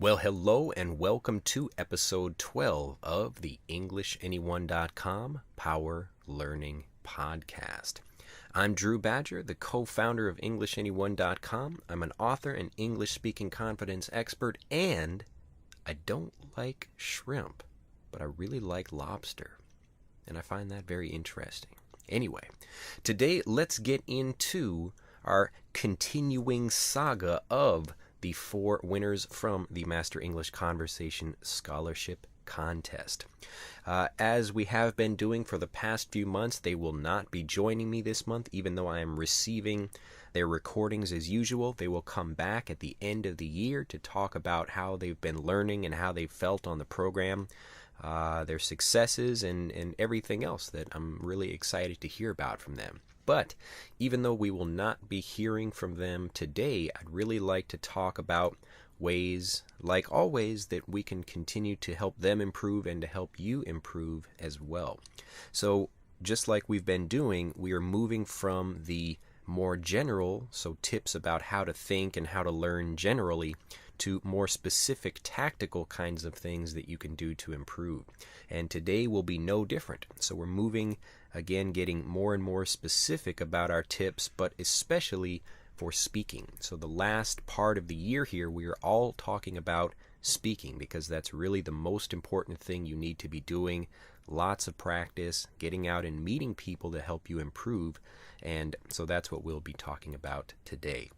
Well, hello and welcome to episode 12 of the EnglishAnyone.com Power Learning Podcast. I'm Drew Badger, the co-founder of EnglishAnyone.com. I'm an author and English-speaking confidence expert, and I don't like shrimp, but I really like lobster, and I find that very interesting. Anyway, today let's get into our continuing saga of the 4 winners from the Master English Conversation Scholarship Contest. As we have been doing for the past few months, they will not be joining me this month, even though I am receiving their recordings as usual. They will come back at the end of the year to talk about how they've been learning and how they've felt on the program, their successes, and everything else that I'm really excited to hear about from them. But even though we will not be hearing from them today, I'd really like to talk about ways, like always, that we can continue to help them improve and to help you improve as well. So just like we've been doing, we are moving from the more general, so tips about how to think and how to learn generally, to more specific tactical kinds of things that you can do to improve. And today will be no different. So we're moving, again, getting more and more specific about our tips, but especially for speaking. So the last part of the year here, we are all talking about speaking because that's really the most important thing you need to be doing. Lots of practice, getting out and meeting people to help you improve. And so that's what we'll be talking about today.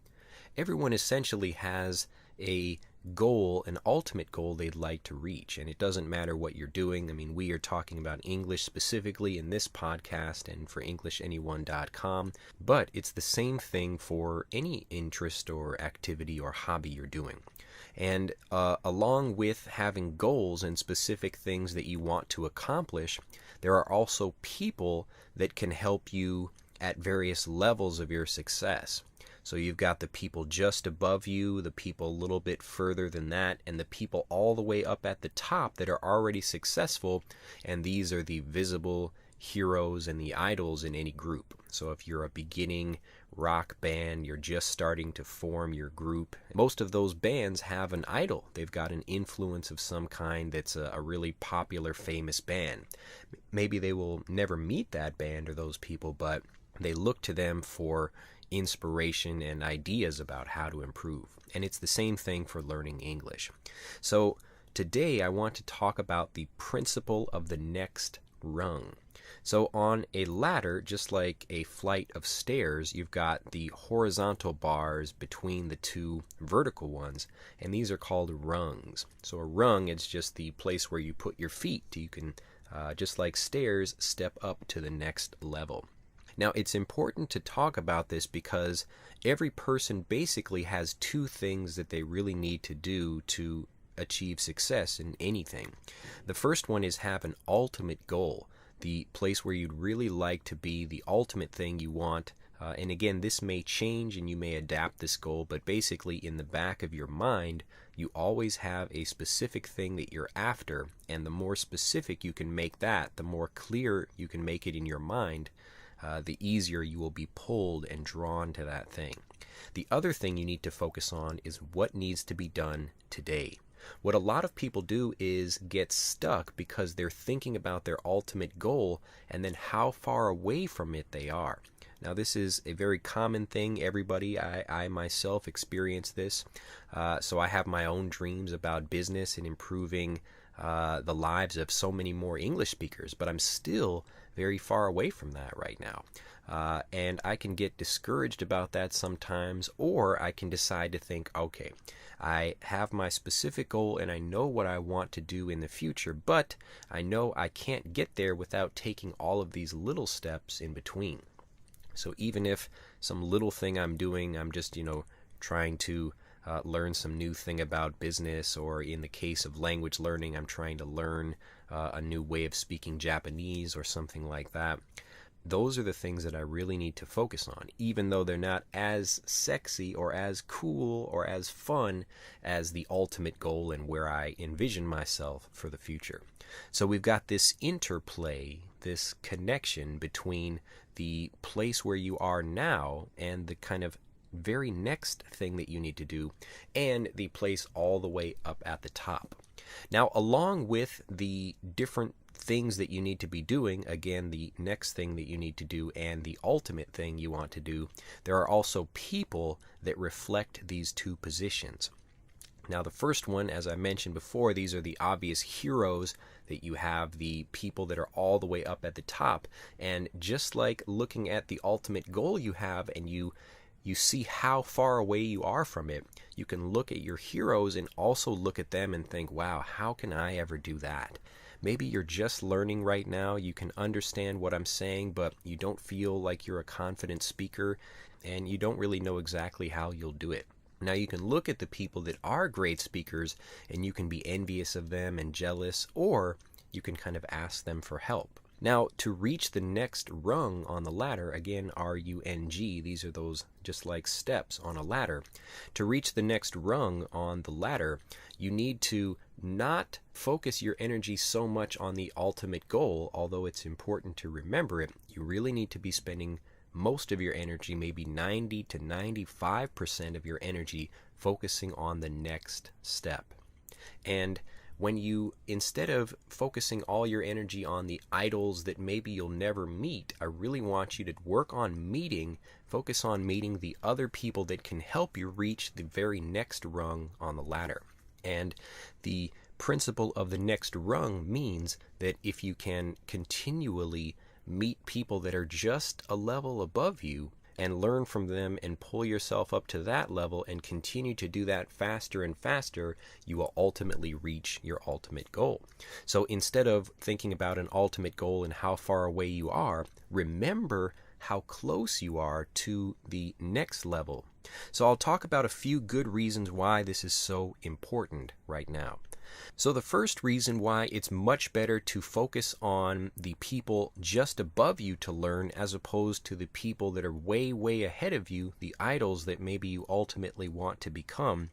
Everyone essentially has a goal, an ultimate goal they'd like to reach, and it doesn't matter what you're doing. I mean, we are talking about English specifically in this podcast and for EnglishAnyone.com, but it's the same thing for any interest or activity or hobby you're doing. And along with having goals and specific things that you want to accomplish, there are also people that can help you at various levels of your success. So you've got the people just above you, the people a little bit further than that, and the people all the way up at the top that are already successful, and these are the visible heroes and the idols in any group. So if you're a beginning rock band, you're just starting to form your group, most of those bands have an idol. They've got an influence of some kind that's a really popular, famous band. Maybe they will never meet that band or those people, but they look to them for inspiration and ideas about how to improve. And it's the same thing for learning English. So today I want to talk about the principle of the next rung. So on a ladder, just like a flight of stairs, you've got the horizontal bars between the two vertical ones, and these are called rungs. So a rung is just the place where you put your feet. You can, just like stairs, step up to the next level. Now, it's important to talk about this because every person basically has 2 things that they really need to do to achieve success in anything. The first one is have an ultimate goal, the place where you'd really like to be, the ultimate thing you want. And again, this may change and you may adapt this goal, but basically in the back of your mind, you always have a specific thing that you're after. And the more specific you can make that, the more clear you can make it in your mind, the easier you will be pulled and drawn to that thing. The other thing you need to focus on is what needs to be done today. What a lot of people do is get stuck because they're thinking about their ultimate goal and then how far away from it they are. Now, this is a very common thing. Everybody, I myself experience this. So I have my own dreams about business and improving the lives of so many more English speakers, but I'm still very far away from that right now. And I can get discouraged about that sometimes, or I can decide to think, okay, I have my specific goal and I know what I want to do in the future, but I know I can't get there without taking all of these little steps in between. So even if some little thing I'm doing, I'm just, trying to learn some new thing about business, or in the case of language learning, I'm trying to learn a new way of speaking Japanese or something like that. Those are the things that I really need to focus on, even though they're not as sexy or as cool or as fun as the ultimate goal and where I envision myself for the future. So we've got this interplay, this connection between the place where you are now and the kind of very next thing that you need to do, and the place all the way up at the top. Now, along with the different things that you need to be doing, again, the next thing that you need to do and the ultimate thing you want to do, there are also people that reflect these two positions. Now, the first one, as I mentioned before, these are the obvious heroes that you have, the people that are all the way up at the top. And just like looking at the ultimate goal you have and you see how far away you are from it, you can look at your heroes and also look at them and think, wow, how can I ever do that? Maybe you're just learning right now, you can understand what I'm saying, but you don't feel like you're a confident speaker and you don't really know exactly how you'll do it. Now, you can look at the people that are great speakers and you can be envious of them and jealous, or you can kind of ask them for help. Now, to reach the next rung on the ladder, again, R-U-N-G, these are those just like steps on a ladder. To reach the next rung on the ladder, you need to not focus your energy so much on the ultimate goal, although it's important to remember it. You really need to be spending most of your energy, maybe 90 to 95% of your energy, focusing on the next step. And when you, instead of focusing all your energy on the idols that maybe you'll never meet, I really want you to work on focus on meeting the other people that can help you reach the very next rung on the ladder. And the principle of the next rung means that if you can continually meet people that are just a level above you and learn from them and pull yourself up to that level and continue to do that faster and faster, you will ultimately reach your ultimate goal. So instead of thinking about an ultimate goal and how far away you are, remember how close you are to the next level. So I'll talk about a few good reasons why this is so important right now. So the first reason why it's much better to focus on the people just above you to learn as opposed to the people that are way, way ahead of you, the idols that maybe you ultimately want to become.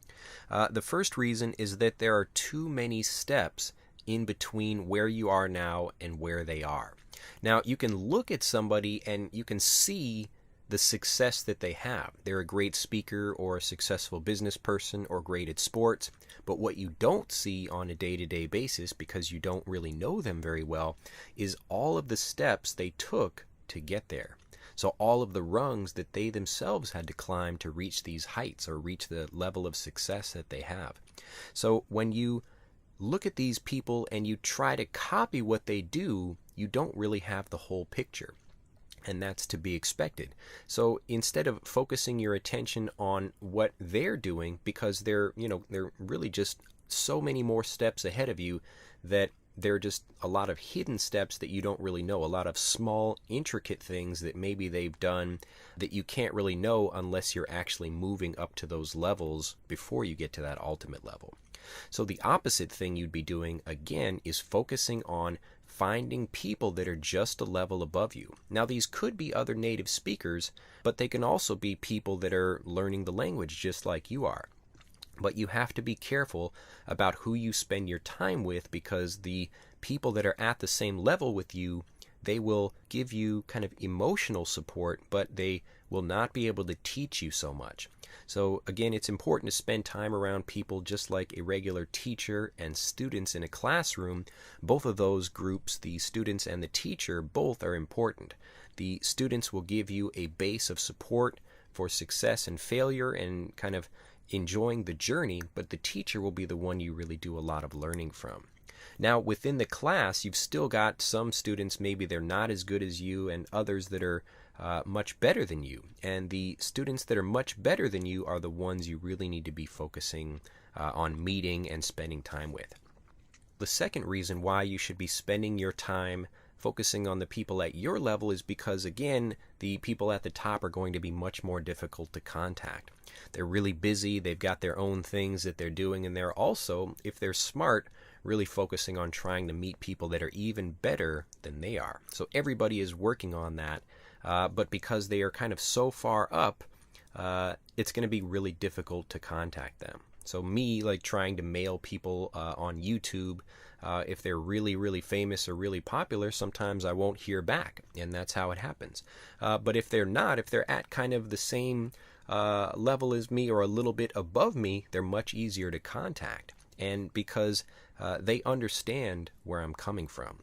The first reason is that there are too many steps in between where you are now and where they are. Now, you can look at somebody and you can see the success that they have. They're a great speaker or a successful business person or great at sports, but what you don't see on a day-to-day basis, because you don't really know them very well, is all of the steps they took to get there. So all of the rungs that they themselves had to climb to reach these heights or reach the level of success that they have. So when you look at these people and you try to copy what they do, you don't really have the whole picture. And that's to be expected. So instead of focusing your attention on what they're doing, because they're really just so many more steps ahead of you, that they're just a lot of hidden steps that you don't really know, a lot of small, intricate things that maybe they've done that you can't really know unless you're actually moving up to those levels before you get to that ultimate level. So the opposite thing you'd be doing, again, is focusing on finding people that are just a level above you. Now, these could be other native speakers, but they can also be people that are learning the language just like you are. But you have to be careful about who you spend your time with, because the people that are at the same level with you, they will give you kind of emotional support, but they will not be able to teach you so much. So again, it's important to spend time around people just like a regular teacher and students in a classroom. Both of those groups, the students and the teacher, both are important. The students will give you a base of support for success and failure and kind of enjoying the journey, but the teacher will be the one you really do a lot of learning from. Now, within the class, you've still got some students, maybe they're not as good as you, and others that are much better than you. And the students that are much better than you are the ones you really need to be focusing on meeting and spending time with. The second reason why you should be spending your time focusing on the people at your level is because, again, the people at the top are going to be much more difficult to contact. They're really busy, they've got their own things that they're doing, and they're also, if they're smart, really focusing on trying to meet people that are even better than they are. So everybody is working on that, but because they are kind of so far up, it's going to be really difficult to contact them. So me, like trying to mail people on YouTube, if they're really, really famous or really popular, sometimes I won't hear back, and that's how it happens. But if they're not, if they're at kind of the same level as me or a little bit above me, they're much easier to contact. And because they understand where I'm coming from.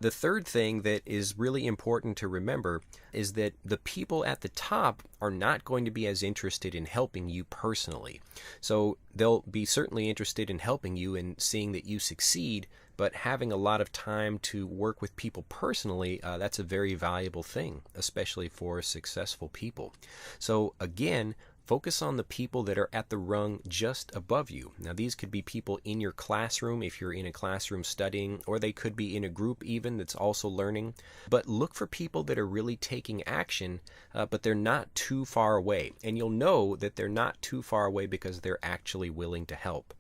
The third thing that is really important to remember is that the people at the top are not going to be as interested in helping you personally. So they'll be certainly interested in helping you and seeing that you succeed, but having a lot of time to work with people personally, that's a very valuable thing, especially for successful people. So again, focus on the people that are at the rung just above you. Now, these could be people in your classroom if you're in a classroom studying, or they could be in a group even that's also learning. But look for people that are really taking action, but they're not too far away. And you'll know that they're not too far away because they're actually willing to help.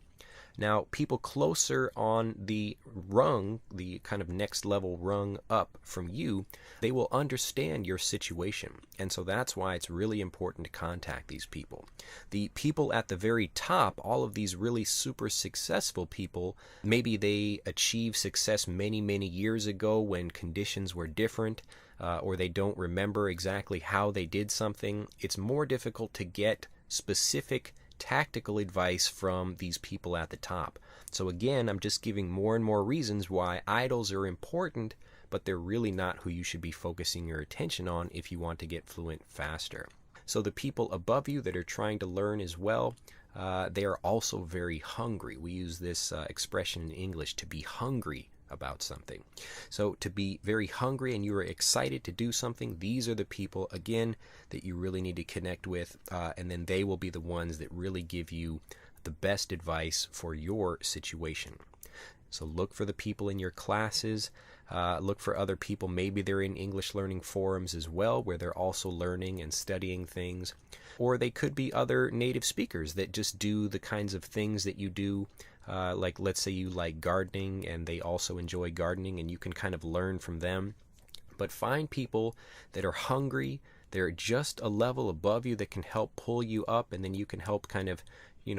Now, people closer on the rung, the kind of next level rung up from you, they will understand your situation. And so that's why it's really important to contact these people. The people at the very top, all of these really super successful people, maybe they achieved success many, many years ago when conditions were different, or they don't remember exactly how they did something. It's more difficult to get specific tactical advice from these people at the top. So again, I'm just giving more and more reasons why idols are important, but they're really not who you should be focusing your attention on if you want to get fluent faster. So the people above you that are trying to learn as well, they are also very hungry. We use this expression in English, to be hungry about something. So to be very hungry and you are excited to do something, these are the people, again, that you really need to connect with, and then they will be the ones that really give you the best advice for your situation. So look for the people in your classes, look for other people, maybe they're in English learning forums as well, where they're also learning and studying things, or they could be other native speakers that just do the kinds of things that you do. Like let's say you like gardening and they also enjoy gardening, and you can kind of learn from them. But find people that are hungry, they're just a level above you that can help pull you up, and then you can help kind of,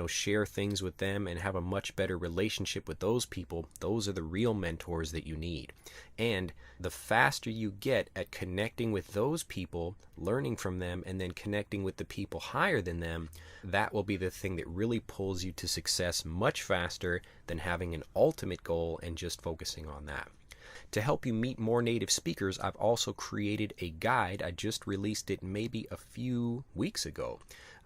share things with them and have a much better relationship with those people. Those are the real mentors that you need. And the faster you get at connecting with those people, learning from them, and then connecting with the people higher than them, that will be the thing that really pulls you to success much faster than having an ultimate goal and just focusing on that. To help you meet more native speakers, I've also created a guide. I just released it maybe a few weeks ago.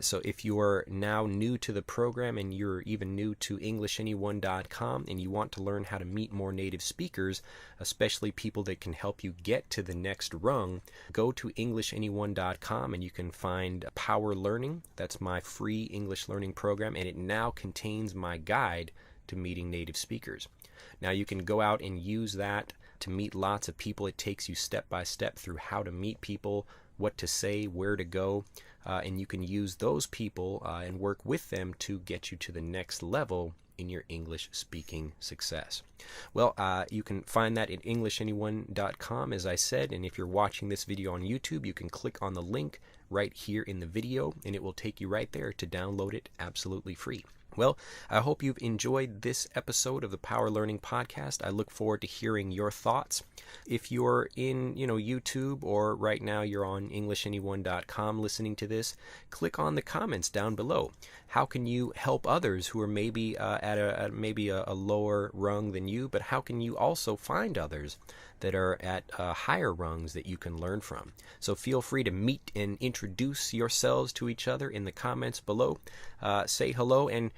So if you are now new to the program and you're even new to EnglishAnyone.com and you want to learn how to meet more native speakers, especially people that can help you get to the next rung, go to EnglishAnyone.com and you can find Power Learning. That's my free English learning program, and it now contains my guide to meeting native speakers. Now you can go out and use that to meet lots of people. It takes you step by step through how to meet people, what to say, where to go, and you can use those people and work with them to get you to the next level in your English speaking success. Well, you can find that at EnglishAnyone.com, as I said, and if you're watching this video on YouTube, you can click on the link right here in the video, and it will take you right there to download it absolutely free. Well, I hope you've enjoyed this episode of the Power Learning Podcast. I look forward to hearing your thoughts. If you're in, YouTube, or right now you're on EnglishAnyone.com listening to this, click on the comments down below. How can you help others who are maybe at a lower rung than you, but how can you also find others that are at higher rungs that you can learn from? So feel free to meet and introduce yourselves to each other in the comments below. Say hello, and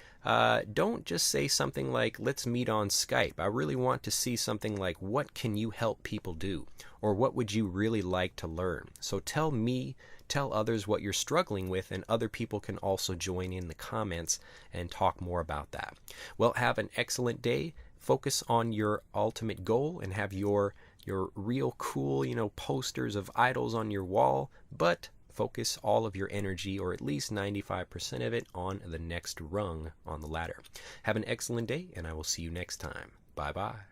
don't just say something like, let's meet on Skype. I really want to see something like, what can you help people do? Or what would you really like to learn? So tell others what you're struggling with, and other people can also join in the comments and talk more about that. Well, have an excellent day. Focus on your ultimate goal and have your real cool, posters of idols on your wall, but focus all of your energy, or at least 95% of it, on the next rung on the ladder. Have an excellent day, and I will see you next time. Bye-bye.